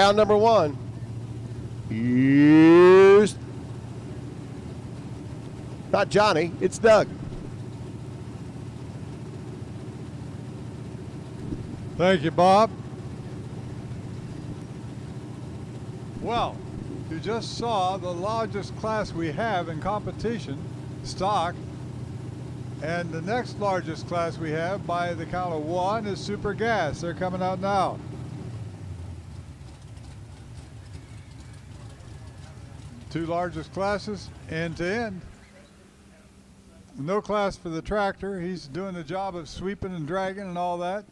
round number 1. Here's not Johnny, it's Doug. Thank you, Bob. Well, you just saw the largest class we have in competition, stock. And the next largest class we have by the count of 1 is Super Gas. They're coming out now. Two largest classes, end to end. No class for the tractor. He's doing the job of sweeping and dragging and all that.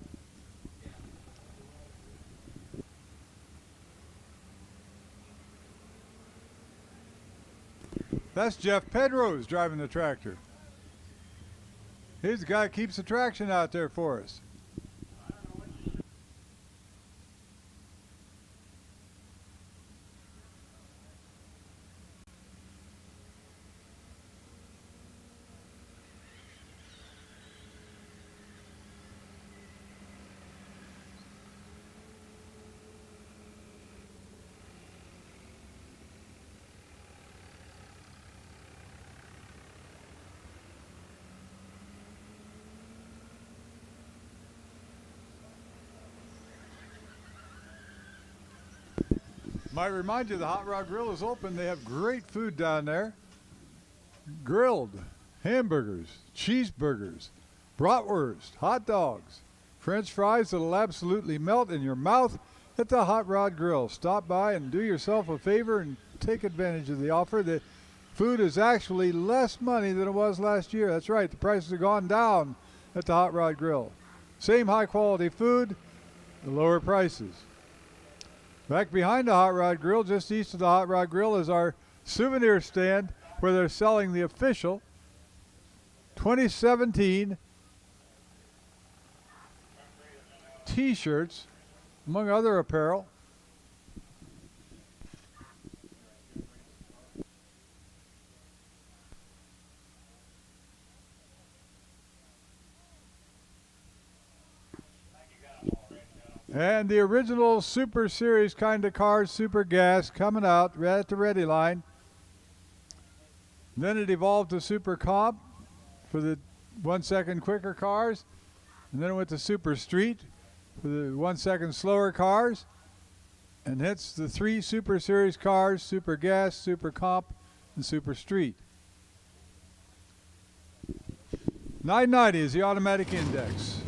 That's Jeff Pedrose driving the tractor. He's the guy that keeps the traction out there for us. Might remind you the Hot Rod Grill is open. They have great food down there. Grilled hamburgers, cheeseburgers, bratwurst, hot dogs, French fries that'll absolutely melt in your mouth at the Hot Rod Grill. Stop by and do yourself a favor and take advantage of the offer. The food is actually less money than it was last year. That's right, the prices have gone down at the Hot Rod Grill. Same high quality food, the lower prices. Back behind the Hot Rod Grill, just east of the Hot Rod Grill, is our souvenir stand where they're selling the official 2017 T-shirts, among other apparel. And the original Super Series kind of cars, Super Gas, coming out right at the ready line. Then it evolved to Super Comp for the 1 second quicker cars. And then it went to Super Street for the 1 second slower cars. And hence the 3 Super Series cars, Super Gas, Super Comp, and Super Street. 990 is the automatic index.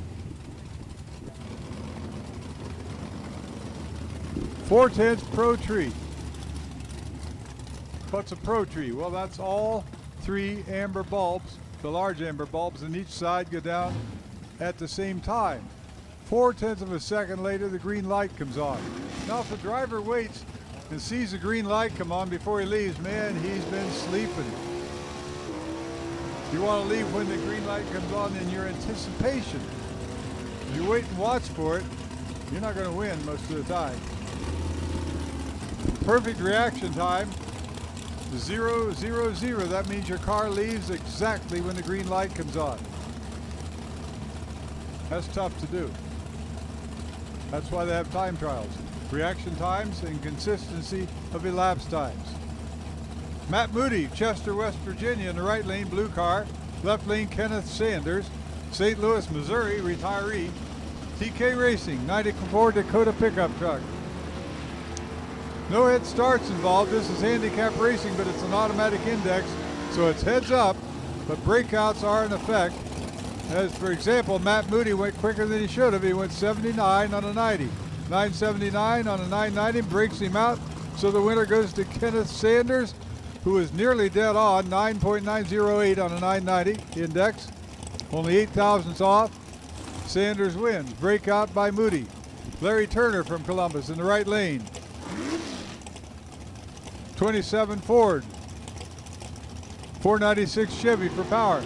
4/10 Pro Tree. What's a Pro Tree? Well, that's all 3 amber bulbs, the large amber bulbs on each side go down at the same time. 4/10 of a second later, the green light comes on. Now, if the driver waits and sees the green light come on before he leaves, man, he's been sleeping. You want to leave when the green light comes on in your anticipation. If you wait and watch for it, you're not going to win most of the time. Perfect reaction time, 0, 0, 0. That means your car leaves exactly when the green light comes on. That's tough to do. That's why they have time trials. Reaction times and consistency of elapsed times. Matt Moody, Chester, West Virginia, in the right lane, blue car. Left lane, Kenneth Sanders. St. Louis, Missouri, retiree. TK Racing, 94 Dakota pickup truck. No head starts involved. This is handicap racing, but it's an automatic index, so it's heads up, but breakouts are in effect. As for example, Matt Moody went quicker than he should have. He went 79 on a 90. 979 on a 990 breaks him out, so the winner goes to Kenneth Sanders, who is nearly dead on, 9.908 on a 990 index. Only 8 thousandths off. Sanders wins. Breakout by Moody. Larry Turner from Columbus in the right lane. 27 Ford. 496 Chevy for power.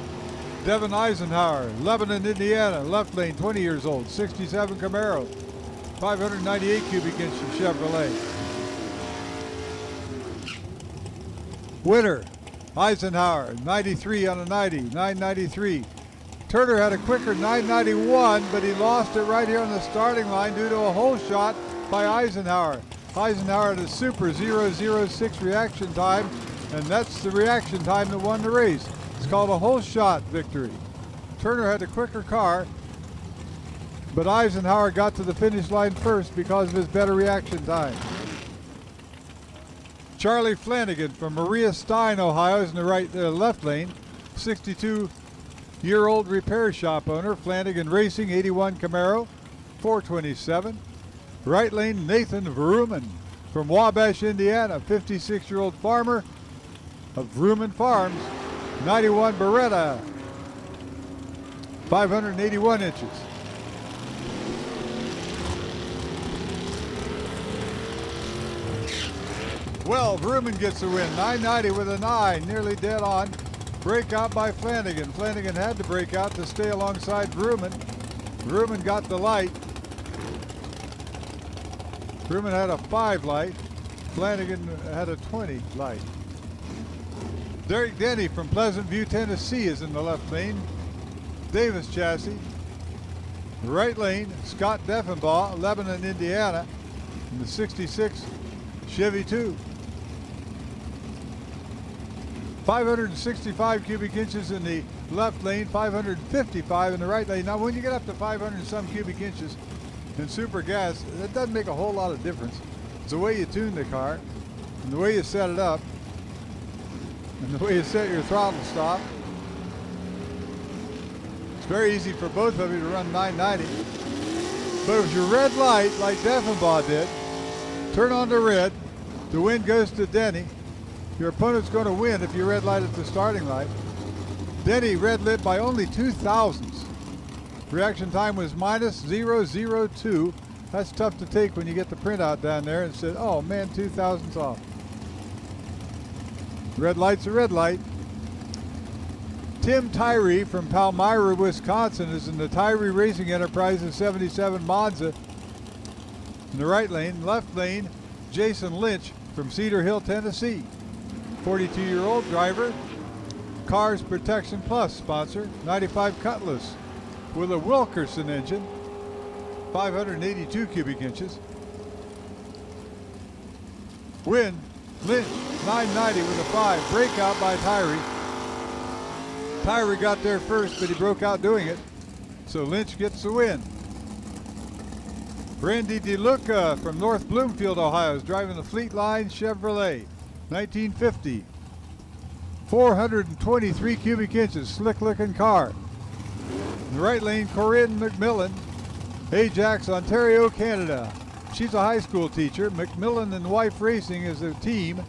Devin Eisenhower, Lebanon, Indiana, left lane, 20 years old. 67 Camaro. 598 cubic inch Chevrolet. Winner, Eisenhower, 93 on a 90, 993. Turner had a quicker 991, but he lost it right here on the starting line due to a hole shot by Eisenhower. Eisenhower had a super 0.006 reaction time, and that's the reaction time that won the race. It's called a whole shot victory. Turner had a quicker car, but Eisenhower got to the finish line first because of his better reaction time. Charlie Flanagan from Maria Stein, Ohio is in the left lane. 62-year-old repair shop owner. Flanagan Racing, 81 Camaro, 427. Right lane, Nathan Vrooman from Wabash, Indiana. 56-year-old farmer of Vrooman Farms, 91 Beretta, 581 inches. Well, Vrooman gets the win. 990 with a 9, nearly dead on. Breakout by Flanagan. Flanagan had to break out to stay alongside Vrooman. Vrooman got the light. Vrooman had a 5 light. Flanagan had a 20 light. Derek Denny from Pleasant View, Tennessee is in the left lane. Davis chassis. Right lane, Scott Deffenbaugh, Lebanon, Indiana, in the 66 Chevy 2. 565 cubic inches in the left lane, 555 in the right lane. Now, when you get up to 500 and some cubic inches in super gas, that doesn't make a whole lot of difference. It's the way you tune the car, and the way you set it up, and the way you set your throttle stop. It's very easy for both of you to run 990. But if your red light, like Deffenbaugh did, turn on the red, the win goes to Denny. Your opponent's going to win if you red light at the starting light. Denny red lit by only 2 thousandths. Reaction time was minus 0.002. That's tough to take when you get the printout down there and said, oh man, 2 thousandths off. Red light's a red light. Tim Tyree from Palmyra, Wisconsin is in the Tyree Racing Enterprises 77 Monza in the right lane. Left lane, Jason Lynch from Cedar Hill, Tennessee. 42-year-old driver. Cars Protection Plus sponsor. 95 Cutlass with a Wilkerson engine. 582 cubic inches. Win, Lynch, 990 with a 5. Breakout by Tyree. Tyree got there first, but he broke out doing it. So Lynch gets the win. Randy DeLuca from North Bloomfield, Ohio is driving the Fleet Line Chevrolet, 1950. 423 cubic inches, slick looking car. In the right lane, Corinne McMillan, Ajax, Ontario, Canada. She's a high school teacher. McMillan and Wife Racing is a team.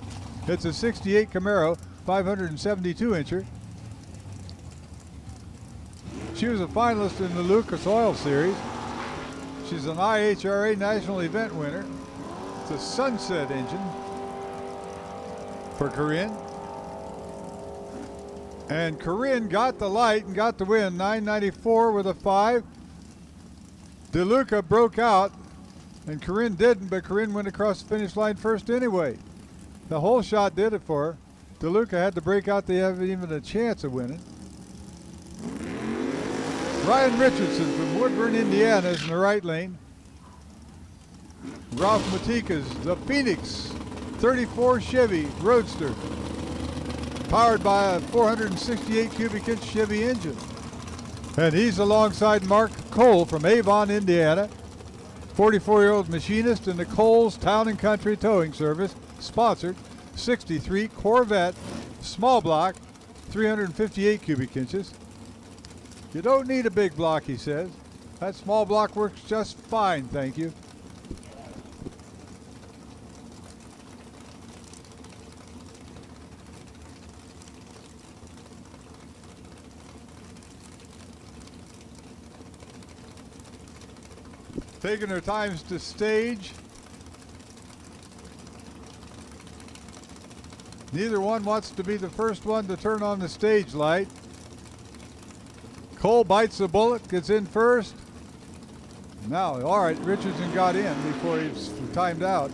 It's a 68 Camaro, 572 incher. She was a finalist in the Lucas Oil Series. She's an IHRA National Event winner. It's a Sunset engine for Corinne. And Corinne got the light and got the win, 994 with a 5. DeLuca broke out, and Corinne didn't, but Corinne went across the finish line first anyway. The whole shot did it for her. DeLuca had to break out to have even a chance of winning. Ryan Richardson from Woodburn, Indiana is in the right lane. Ralph Matika's the Phoenix 34 Chevy Roadster, powered by a 468 cubic inch Chevy engine. And he's alongside Mark Cole from Avon, Indiana, 44-year-old machinist in the Cole's Town and Country Towing Service, sponsored 63 Corvette small block, 358 cubic inches. You don't need a big block, he says. That small block works just fine, thank you. Taking their times to stage. Neither one wants to be the first one to turn on the stage light. Cole bites the bullet, gets in first. Now, all right, Richardson got in before he was timed out.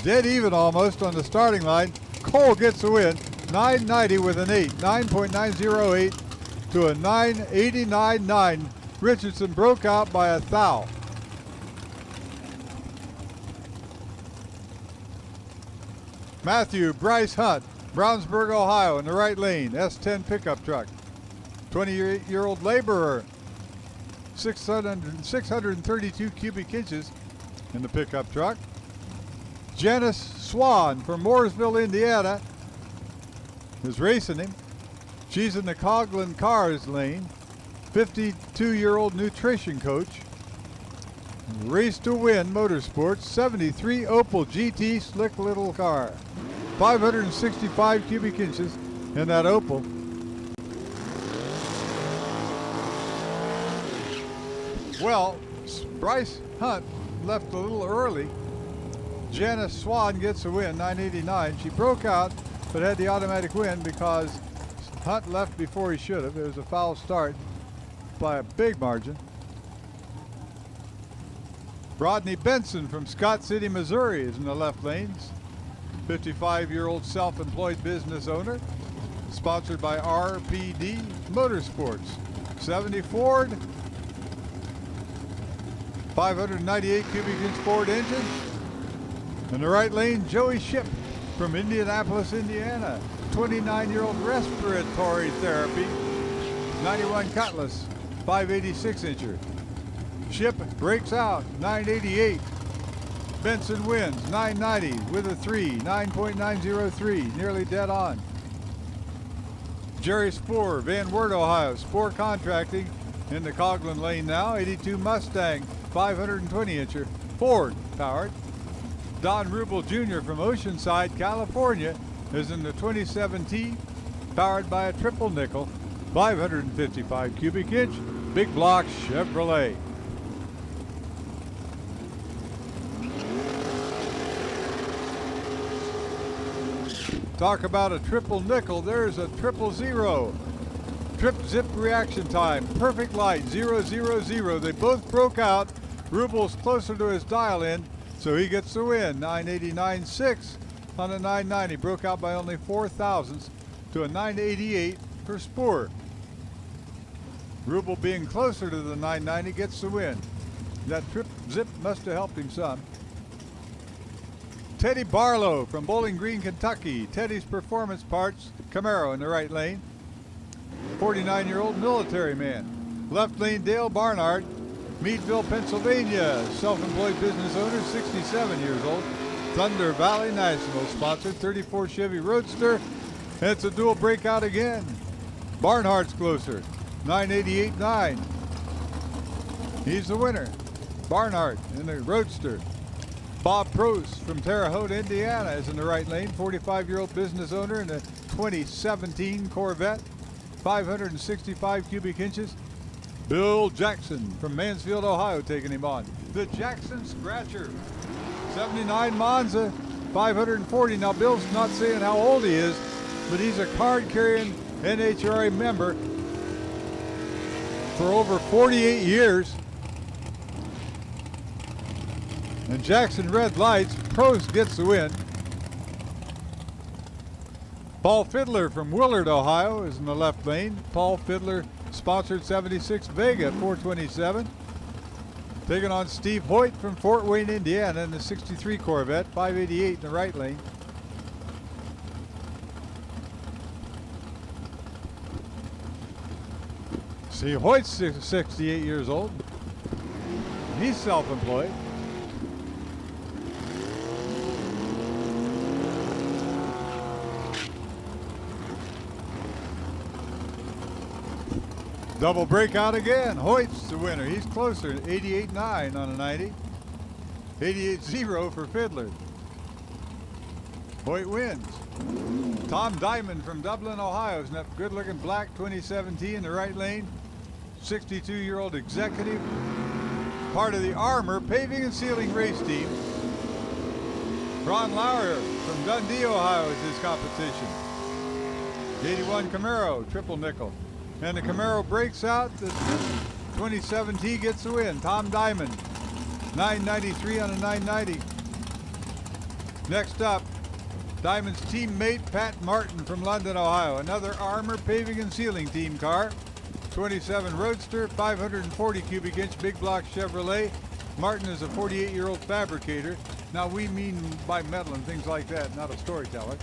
Dead even almost on the starting line. Cole gets the win, 990 with an 8, 9.908. to a 989.9. Richardson broke out by a thou. Matthew Bryce Hunt, Brownsburg, Ohio, in the right lane, S10 pickup truck. 28-year-old laborer, 632 cubic inches in the pickup truck. Janice Swan from Mooresville, Indiana, is racing him. She's in the Coghlan Cars lane. 52-year-old nutrition coach. Race to Win Motorsports, 73 Opel GT slick little car. 565 cubic inches in that Opel. Well, Bryce Hunt left a little early. Janice Swan gets a win, 989. She broke out, but had the automatic win because Hunt left before he should have. It was a foul start by a big margin. Rodney Benson from Scott City, Missouri is in the left lanes. 55-year-old self-employed business owner, sponsored by RPD Motorsports. 70 Ford, 598 cubic inch Ford engine. In the right lane, Joey Ship from Indianapolis, Indiana. 29-year-old respiratory therapy, 91 Cutlass, 586 incher. Ship breaks out, 988. Benson wins, 990 with a 3, 9.903, nearly dead on. Jerry Spoor, Van Wert, Ohio, Spoor Contracting in the Coghlan lane now, 82 Mustang, 520 incher, Ford powered. Don Rubel Jr. from Oceanside, California is in the 27T, powered by a triple nickel, 555 cubic inch, big block Chevrolet. Talk about a triple nickel, there's a 000. Trip zip reaction time, perfect light, 000. They both broke out. Rubel's closer to his dial in, so he gets the win. 989.6 on a 990. Broke out by only 4 thousandths to a 988 for Spoor. Rubel being closer to the 990 gets the win. That trip zip must have helped him some. Teddy Barlow from Bowling Green, Kentucky. Teddy's Performance Parts, Camaro in the right lane. 49-year-old military man. Left lane, Dale Barnard, Meadville, Pennsylvania. Self-employed business owner, 67 years old. Thunder Valley National sponsored, 34 Chevy Roadster. And it's a dual breakout again. Barnhardt's closer, 988.9. He's the winner. Barnhardt in the Roadster. Bob Prost from Terre Haute, Indiana is in the right lane. 45-year-old business owner in a 2017 Corvette. 565 cubic inches. Bill Jackson from Mansfield, Ohio, taking him on. The Jackson Scratcher. 79 Monza, 540. Now, Bill's not saying how old he is, but he's a card-carrying NHRA member for over 48 years. And Jackson red lights. Prost gets the win. Paul Fiddler from Willard, Ohio is in the left lane. Paul Fiddler sponsored 76 Vega 427. Taking on Steve Hoyt from Fort Wayne, Indiana in the 63 Corvette, 588 in the right lane. See, Hoyt's 68 years old. He's self-employed. Double breakout again. Hoyt's the winner. He's closer, 88.9 on a 90. 88.0 for Fiddler. Hoyt wins. Tom Diamond from Dublin, Ohio is in that good-looking black 2017 in the right lane. 62-year-old executive, part of the Armor Paving and Sealing race team. Ron Lauer from Dundee, Ohio is his competition. 81 Camaro, triple nickel. And the Camaro breaks out. The 2017 gets the win. Tom Diamond, 993 on a 990. Next up, Diamond's teammate Pat Martin from London, Ohio. Another Armor Paving and Sealing team car. 27 Roadster, 540 cubic inch big block Chevrolet. Martin is a 48-year-old fabricator. Now we mean by metal and things like that, not a storyteller.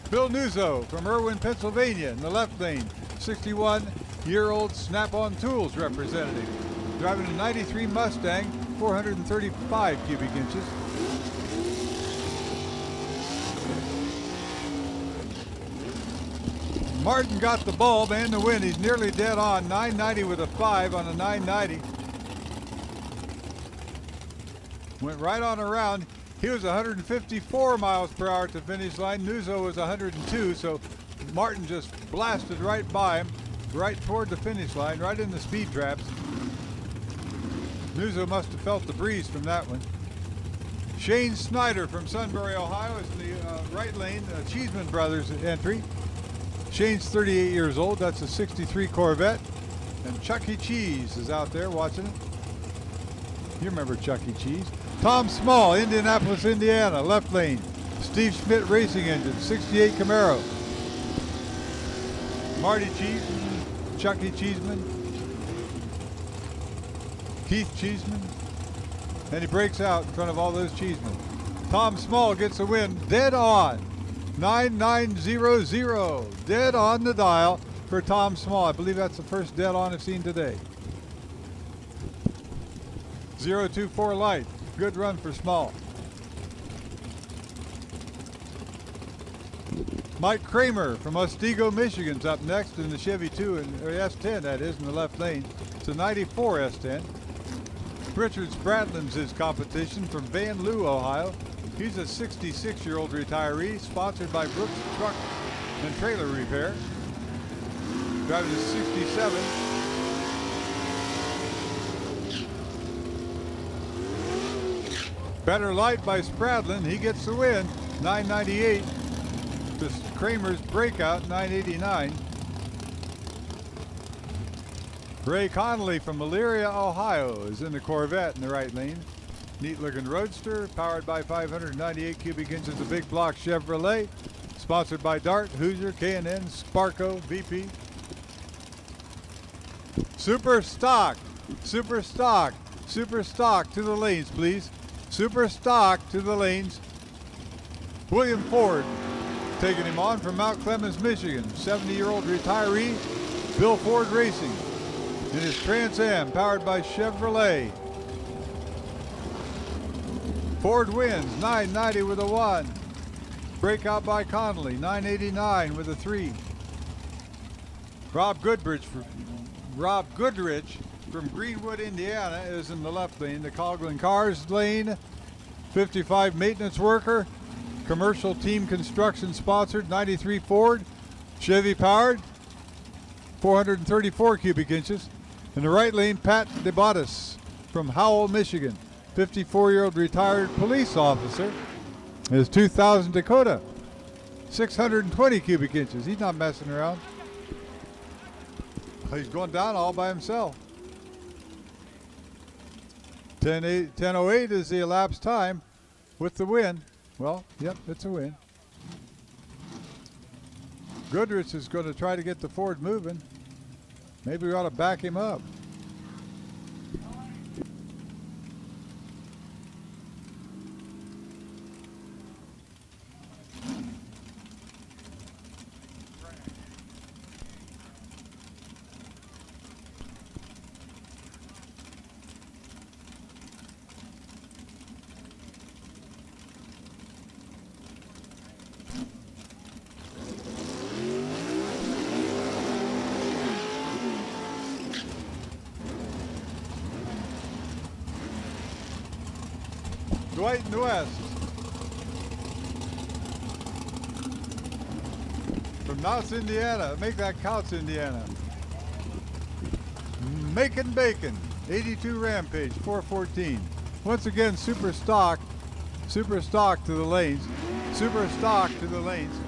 Bill Nuzzo from Irwin, Pennsylvania in the left lane. 61-year-old Snap-on Tools representative. Driving a 93 Mustang, 435 cubic inches. Martin got the bulb and the win. He's nearly dead on. 990 with a 5 on a 990. Went right on around. He was 154 miles per hour to finish line. Nuzzo was 102, so Martin just blasted right by him, right toward the finish line, right in the speed traps. Nuzzo must have felt the breeze from that one. Shane Snyder from Sunbury, Ohio is in the right lane, Cheeseman Brothers entry. Shane's 38 years old. That's a 63 Corvette. And Chuck E. Cheese is out there watching it. You remember Chuck E. Cheese. Tom Small, Indianapolis, Indiana, left lane. Steve Schmidt Racing Engine, 68 Camaro. Marty Cheeseman, Chuck E. Cheeseman, Keith Cheeseman. And he breaks out in front of all those Cheesemen. Tom Small gets a win, dead on. 9900, dead on the dial for Tom Small. I believe that's the first dead on I've seen today. 024 light, good run for Small. Mike Kramer from Otsego, Michigan's up next in the Chevy 2 and or S10, that is, in the left lane. It's a 94 S10. Richard Spratlin's his competition from Van Loo, Ohio. He's a 66-year-old retiree, sponsored by Brooks Truck and Trailer Repair. Driving a 67. Better light by Spradlin. He gets the win, 998. This Kramer's breakout, 989. Ray Connolly from Elyria, Ohio is in the Corvette in the right lane. Neat looking roadster, powered by 598 cubic inches of big block Chevrolet. Sponsored by Dart, Hoosier, K&N, Sparco, VP. Super stock, super stock, super stock to the lanes, please. Super stock to the lanes. William Ford taking him on from Mount Clemens, Michigan. 70-year-old retiree, Bill Ford Racing. In his Trans Am, powered by Chevrolet. Ford wins, 990 with a 1. Breakout by Connolly, 989 with a 3. Rob Goodrich from Greenwood, Indiana is in the left lane. The Coghlan Cars lane, 55 maintenance worker. Commercial team construction sponsored, 93 Ford. Chevy powered, 434 cubic inches. In the right lane, Pat DeBottis from Howell, Michigan. 54-year-old retired police officer. His 2000 Dakota, 620 cubic inches. He's not messing around. He's going down all by himself. 10:08 is the elapsed time with the win. Well, yep, it's a win. Goodrich is going to try to get the Ford moving. Maybe we ought to back him up. Dwight in the West. From Mounts, Indiana. Make that Counts, Indiana. Macon Bacon. 82 Rampage, 414. Once again, super stock to the lanes. Super stock to the lanes.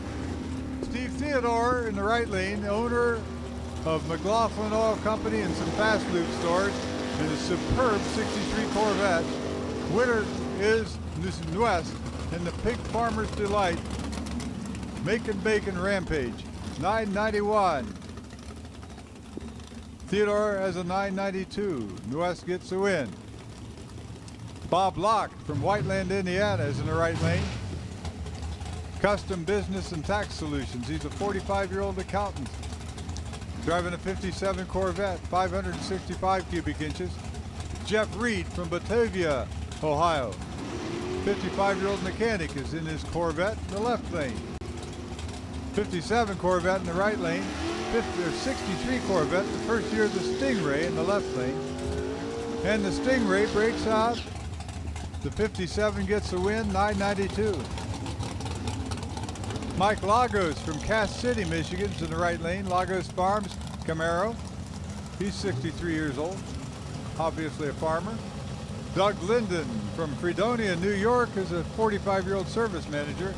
Steve Theodore in the right lane, the owner of McLaughlin Oil Company and some fast lube stores, in a superb 63 Corvette. Winner is West in the Pig Farmer's Delight Macon Bacon Rampage, 991. Theodore has a 992. West gets the win. Bob Locke from Whiteland, Indiana is in the right lane. Custom Business and Tax Solutions. He's a 45-year-old accountant. Driving a 57 Corvette, 565 cubic inches. Jeff Reed from Batavia, Ohio. 55-year-old mechanic is in his Corvette in the left lane. 57 Corvette in the right lane. 63 Corvette, the first year of the Stingray in the left lane. And the Stingray breaks out. The 57 gets the win, 992. Mike Lagos from Cass City, Michigan is in the right lane. Lagos Farms Camaro. He's 63 years old, obviously a farmer. Doug Linden from Fredonia, New York is a 45-year-old service manager,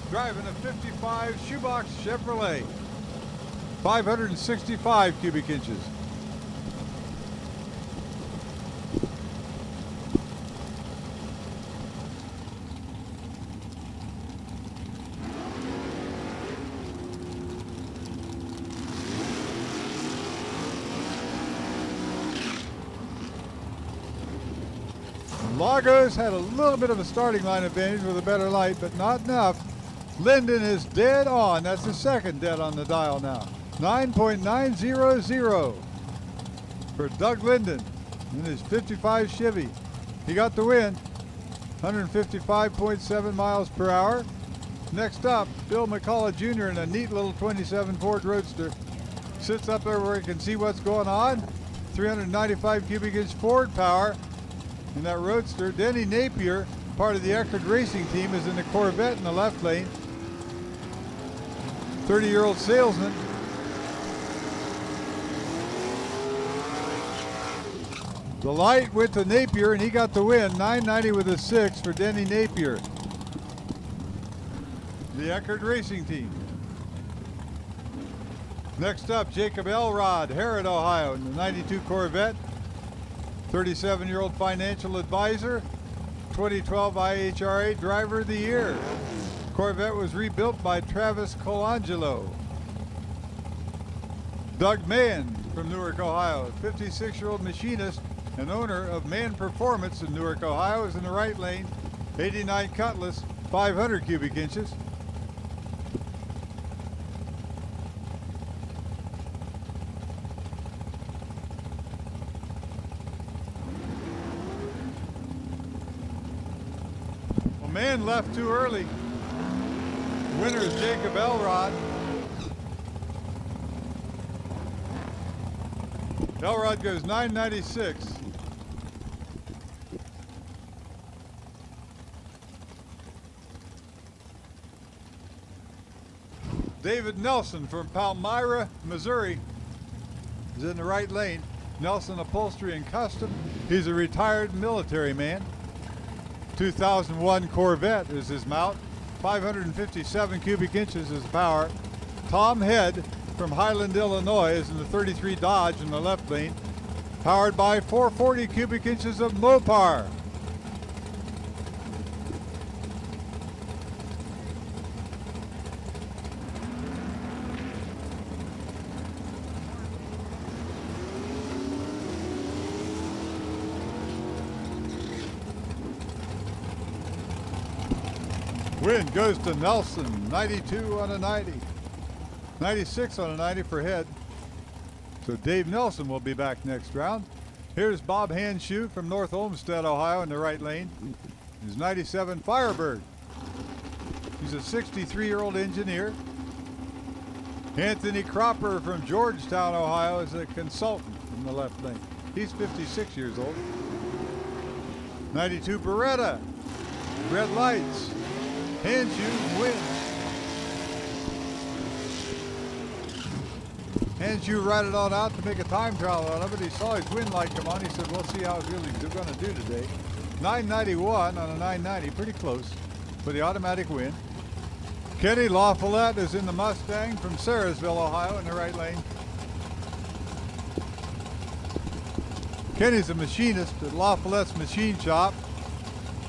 driving a 55 shoebox Chevrolet, 565 cubic inches. Lagos had a little bit of a starting line advantage with a better light, but not enough. Linden is dead on. That's the second dead on the dial now. 9.900 for Doug Linden in his 55 Chevy. He got the win, 155.7 miles per hour. Next up, Bill McCullough Jr. in a neat little 27 Ford Roadster. Sits up there where he can see what's going on. 395 cubic inch Ford power in that Roadster. Denny Napier, part of the Eckerd Racing team, is in the Corvette in the left lane. 30-year-old salesman. The light went to Napier and he got the win, 990 with a 6 for Denny Napier. The Eckerd Racing team. Next up, Jacob Elrod, Harrod, Ohio, in the 92 Corvette. 37-year-old financial advisor, 2012 IHRA Driver of the Year. Corvette was rebuilt by Travis Colangelo. Doug Mann from Newark, Ohio, 56-year-old machinist and owner of Mann Performance in Newark, Ohio, is in the right lane. 89 Cutlass, 500 cubic inches. Man left too early. Winner is Jacob Elrod. Elrod goes 996. David Nelson from Palmyra, Missouri is in the right lane. Nelson Upholstery and Custom. He's a retired military man. 2001 Corvette is his mount. 557 cubic inches is the power. Tom Head from Highland, Illinois is in the 33 Dodge in the left lane. Powered by 440 cubic inches of Mopar. Win goes to Nelson, 92 on a 90. 96 on a 90 for Head. So Dave Nelson will be back next round. Here's Bob Hanshoe from North Olmsted, Ohio in the right lane. His 97 Firebird. He's a 63-year-old engineer. Anthony Cropper from Georgetown, Ohio is a consultant in the left lane. He's 56 years old. 92 Beretta, red lights. Hanshoe wins. Hanshoe rided on out to make a time trial on it, but he saw his wind light come on. He said, we'll see how it's really going to do today. 991 on a 990, pretty close for the automatic win. Kenny LaFollette is in the Mustang from Sarasville, Ohio in the right lane. Kenny's a machinist at LaFollette's Machine Shop.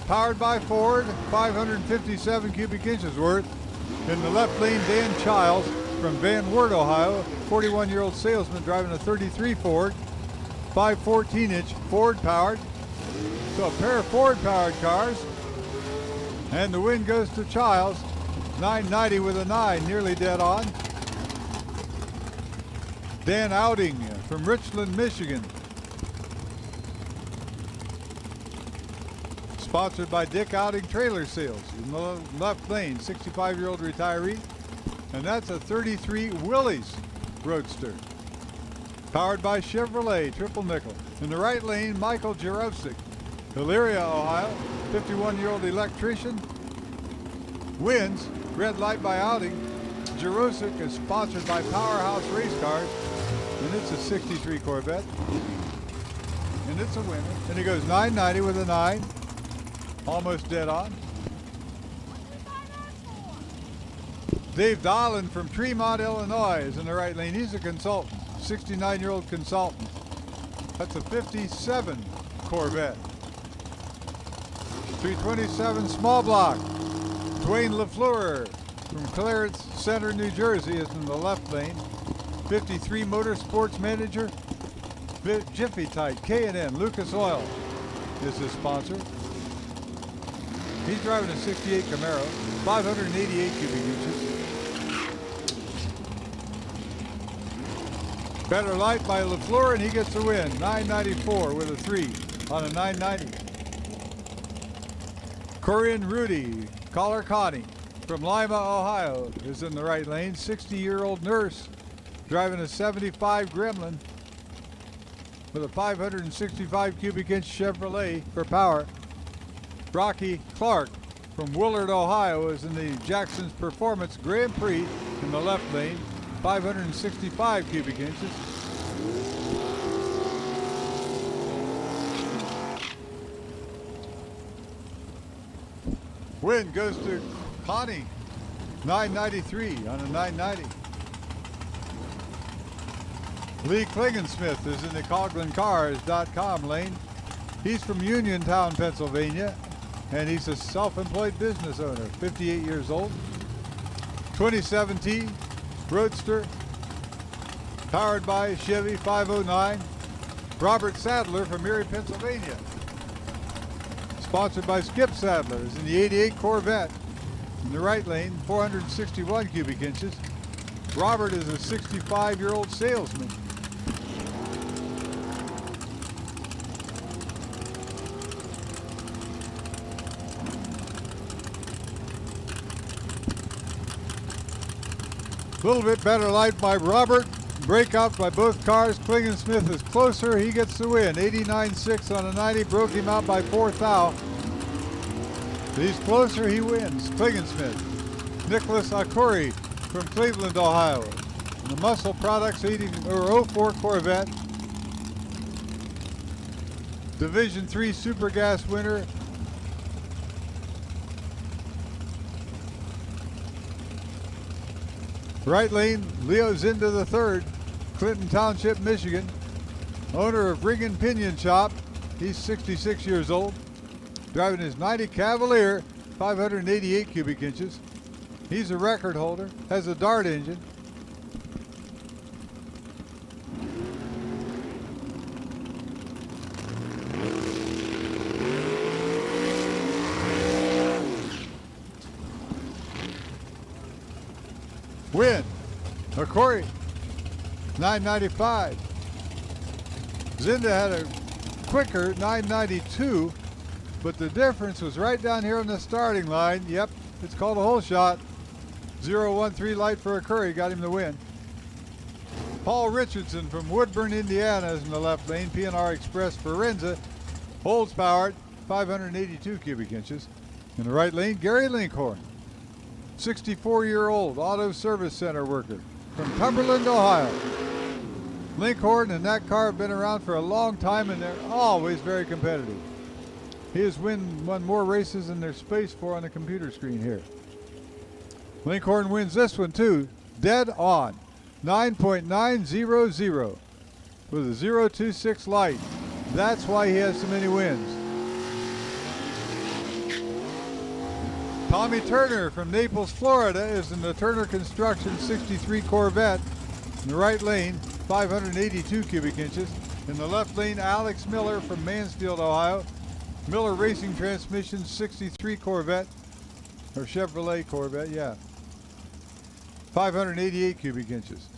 Powered by Ford, 557 cubic inches worth. In the left lane, Dan Childs from Van Wert, Ohio, 41-year-old salesman driving a 33 Ford, 514-inch Ford powered. So a pair of Ford powered cars. And the win goes to Childs. 990 with a 9, nearly dead on. Dan Outing from Richland, Michigan. Sponsored by Dick Outing Trailer Sales in the left lane, 65-year-old retiree. And that's a 33 Willys Roadster. Powered by Chevrolet Triple Nickel. In the right lane, Michael Jarosik, Elyria, Ohio, 51-year-old electrician. Wins, red light by Outing. Jarosik is sponsored by Powerhouse Race Cars. And it's a 63 Corvette. And it's a winner. And he goes 990 with a 9. Almost dead on. Dave Dolan from Tremont, Illinois is in the right lane. He's a consultant, 69-year-old consultant. That's a 57 Corvette. 327 small block. Dwayne LaFleur from Clarence Center, New Jersey is in the left lane. 53 Motorsports Manager. Jiffy Tight, K&N, Lucas Oil is his sponsor. He's driving a 68 Camaro, 588 cubic inches. Better light by LaFleur, and he gets the win. 994 with a 3 on a 990. Corinne Rudy, Caller Connie from Lima, Ohio is in the right lane. 60-year-old nurse driving a 75 Gremlin with a 565 cubic inch Chevrolet for power. Rocky Clark from Willard, Ohio is in the Jackson's Performance Grand Prix in the left lane, 565 cubic inches. Win goes to Connie, 993 on a 990. Lee Klingensmith is in the CoglinCars.com lane. He's from Uniontown, Pennsylvania, and he's a self-employed business owner, 58 years old. 2017 Roadster, powered by Chevy 509. Robert Sadler from Erie, Pennsylvania. Sponsored by Skip Sadler, is in the 88 Corvette. In the right lane, 461 cubic inches. Robert is a 65-year-old salesman. A little bit better light by Robert. Breakout by both cars. Klingensmith is closer. He gets the win. 89.6 on a 90. Broke him out by 4 thou. He's closer. He wins. Klingensmith. Nicholas Akuri from Cleveland, Ohio. The Muscle Products 04 Corvette. Division 3 Super Gas winner. Right lane, Leo Zinda III, Clinton Township, Michigan. Owner of Ring and Pinion Shop. He's 66 years old. Driving his 90 Cavalier, 588 cubic inches. He's a record holder, has a Dart engine. Win. Corey, 995. Zinda had a quicker 992, but the difference was right down here on the starting line. Yep, it's called a hole shot. 013 light for Curry got him the win. Paul Richardson from Woodburn, Indiana is in the left lane. P&R Express Forenza, Holds powered, 582 cubic inches. In the right lane, Gary Linkhorn, 64-year-old auto service center worker from Cumberland, Ohio. Linkhorn and that car have been around for a long time, and they're always very competitive. He has won more races than there's space for on the computer screen here. Linkhorn wins this one too, dead on, 9.900 with a 026 light. That's why he has so many wins. Tommy Turner from Naples, Florida is in the Turner Construction 63 Corvette. In the right lane, 582 cubic inches. In the left lane, Alex Miller from Mansfield, Ohio. Miller Racing Transmission 63 Corvette, or Chevrolet Corvette, yeah. 588 cubic inches.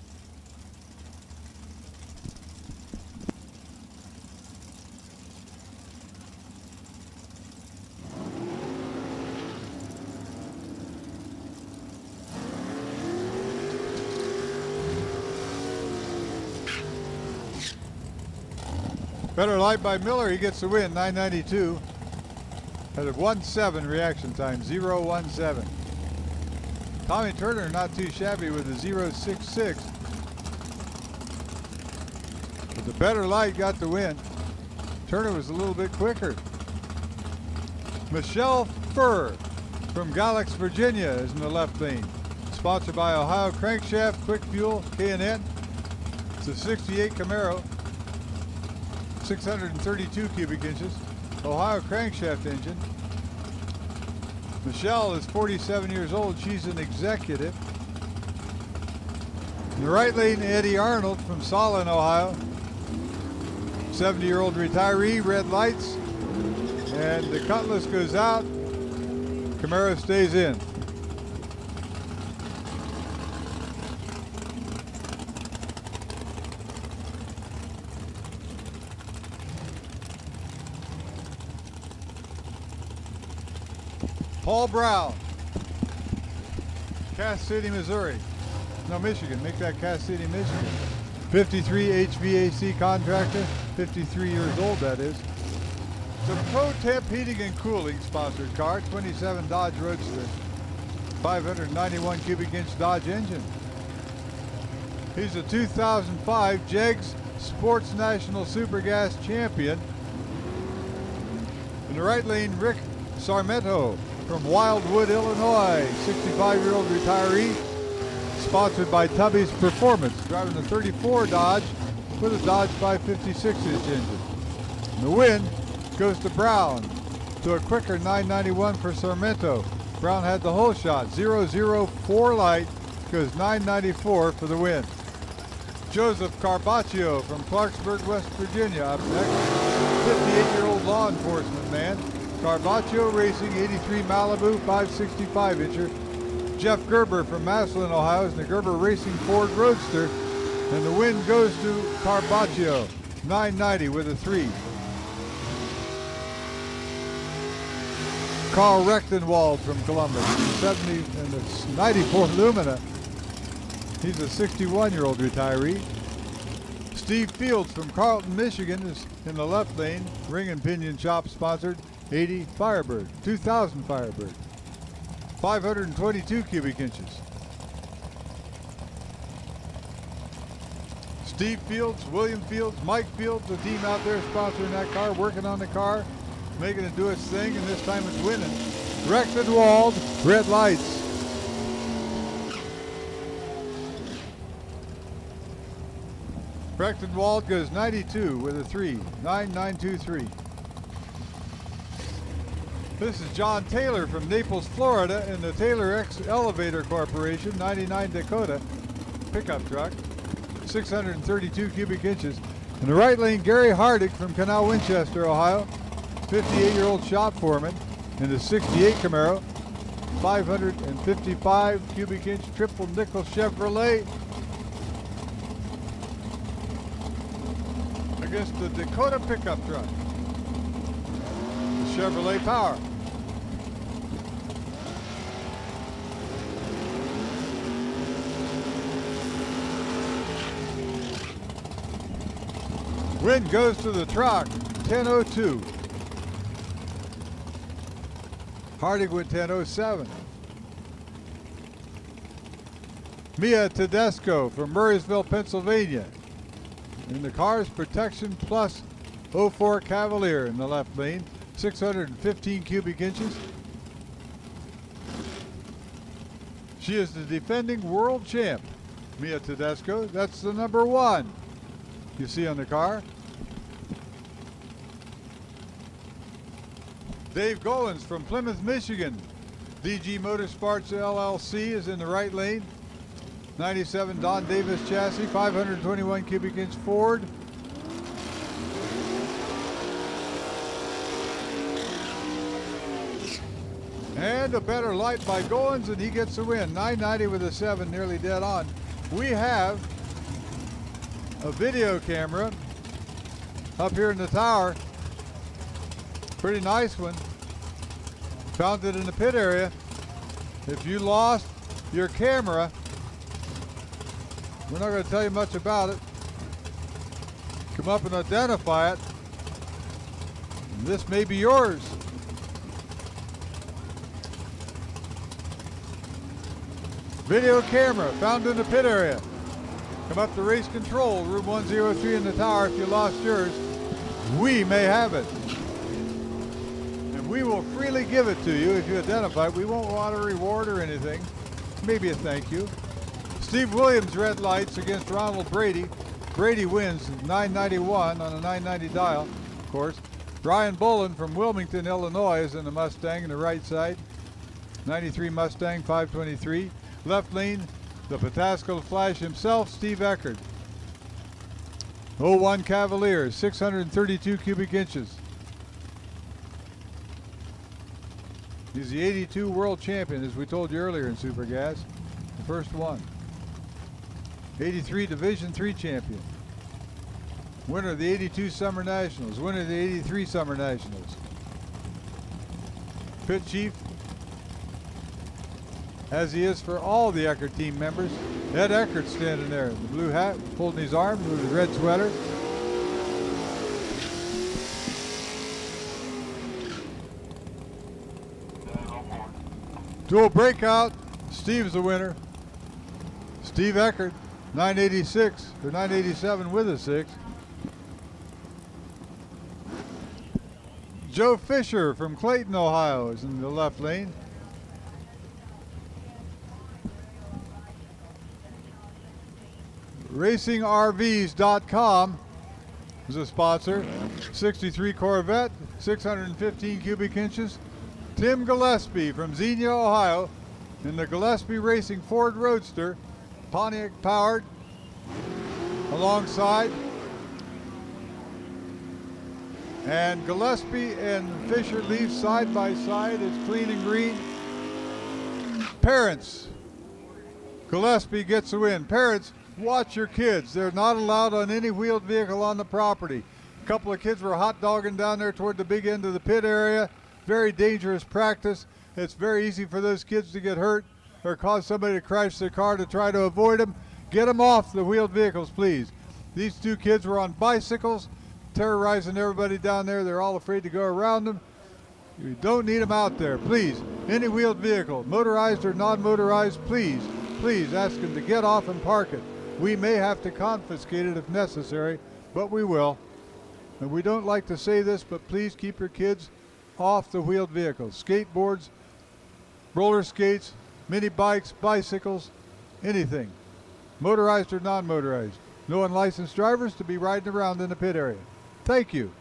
Better light by Miller, he gets the win, 992. Had a 1.7 reaction time, 0.17. Tommy Turner not too shabby with a 0.66. But the better light got the win. Turner was a little bit quicker. Michelle Furr from Galax, Virginia is in the left lane. Sponsored by Ohio Crankshaft, Quick Fuel, K&N. It's a 68 Camaro. 632 cubic inches, Ohio crankshaft engine. Michelle is 47 years old. She's an executive. In the right lane, Eddie Arnold from Solon, Ohio. 70-year-old retiree, red lights. And the Cutlass goes out. Camaro stays in. Paul Brown, Cass City, Missouri. No, Michigan. Make that Cass City, Michigan. 53 HVAC contractor, 53 years old, that is. The Pro Temp Heating and Cooling sponsored car, 27 Dodge Roadster, 591 cubic inch Dodge engine. He's a 2005 JEGS Sports National Super Gas champion. In the right lane, Rick Sarmento from Wildwood, Illinois, 65-year-old retiree, sponsored by Tubby's Performance, driving the 34 Dodge with a Dodge 556-inch engine. And the win goes to Brown, to a quicker 991 for Sarmento. Brown had the whole shot, 004 light, goes 994 for the win. Joseph Carbaccio from Clarksburg, West Virginia, up next. 58-year-old law enforcement man. Carbaccio Racing, 83 Malibu, 565-incher. Jeff Gerber from Massillon, Ohio, is in the Gerber Racing Ford Roadster. And the win goes to Carbaccio, 990 with a 3. Carl Rechtenwald from Columbus, 70 and the 94 Lumina. He's a 61-year-old retiree. Steve Fields from Carlton, Michigan is in the left lane. Ring and Pinion Shop sponsored. 80 Firebird, 2000 Firebird, 522 cubic inches. Steve Fields, William Fields, Mike Fields, the team out there sponsoring that car, working on the car, making it do its thing, and this time it's winning. Rechtenwald, red lights. Rechtenwald goes 92 with a 3, 9923. This is John Taylor from Naples, Florida, in the Taylor X Elevator Corporation, 99 Dakota pickup truck, 632 cubic inches. In the right lane, Gary Hardick from Canal Winchester, Ohio, 58-year-old shop foreman, in the 68 Camaro, 555 cubic inch triple nickel Chevrolet against the Dakota pickup truck. Chevrolet Power. Win goes to the truck, 10:02. Harding went 10:07. Mia Tedesco from Murraysville, Pennsylvania. In the Cars Protection Plus 04 Cavalier in the left lane. 615 cubic inches. She is the defending world champ, Mia Tedesco. That's the number 1 you see on the car. Dave Goins from Plymouth, Michigan. DG Motorsports LLC is in the right lane. 97 Don Davis chassis, 521 cubic inch Ford. And a better light by Goins, and he gets the win. 990 with a 7, nearly dead on. We have a video camera up here in the tower. Pretty nice one. Found it in the pit area. If you lost your camera, we're not going to tell you much about it. Come up and identify it. This may be yours. Video camera found in the pit area. Come up to race control, room 103 in the tower. If you lost yours, we may have it. And we will freely give it to you if you identify it. We won't want a reward or anything. Maybe a thank you. Steve Williams red lights against Ronald Brady. Brady wins 991 on a 990 dial, of course. Brian Bolin from Wilmington, Illinois is in the Mustang in the right side. 93 Mustang 523. Left lane, the Pataskal Flash himself, Steve Eckert. 01 Cavalier, 632 cubic inches. He's the 82 world champion, as we told you earlier in Super Gas. The first one. 83 Division III champion. Winner of the 82 Summer Nationals. Winner of the 83 Summer Nationals. Pit chief, as he is for all the Eckert team members. Ed Eckert standing there in the blue hat, holding his arms with his red sweater. Dual breakout, Steve's the winner. Steve Eckert, 986 or 987 with a 6. Joe Fisher from Clayton, Ohio is in the left lane. RacingRVs.com is a sponsor. 63 Corvette, 615 cubic inches. Tim Gillespie from Xenia, Ohio, in the Gillespie Racing Ford Roadster, Pontiac powered, alongside. And Gillespie and Fisher leave side by side. It's clean and green. Parents, Gillespie gets the win. Parents, watch your kids. They're not allowed on any wheeled vehicle on the property. A couple of kids were hot dogging down there toward the big end of the pit area. Very dangerous practice. It's very easy for those kids to get hurt or cause somebody to crash their car to try to avoid them. Get them off the wheeled vehicles, please. These two kids were on bicycles, terrorizing everybody down there. They're all afraid to go around them. You don't need them out there, please. Any wheeled vehicle, motorized or non-motorized, please ask them to get off and park it. We may have to confiscate it if necessary, but we will. And we don't like to say this, but please keep your kids off the wheeled vehicles. Skateboards, roller skates, mini bikes, bicycles, anything. Motorized or non-motorized. No unlicensed drivers to be riding around in the pit area. Thank you.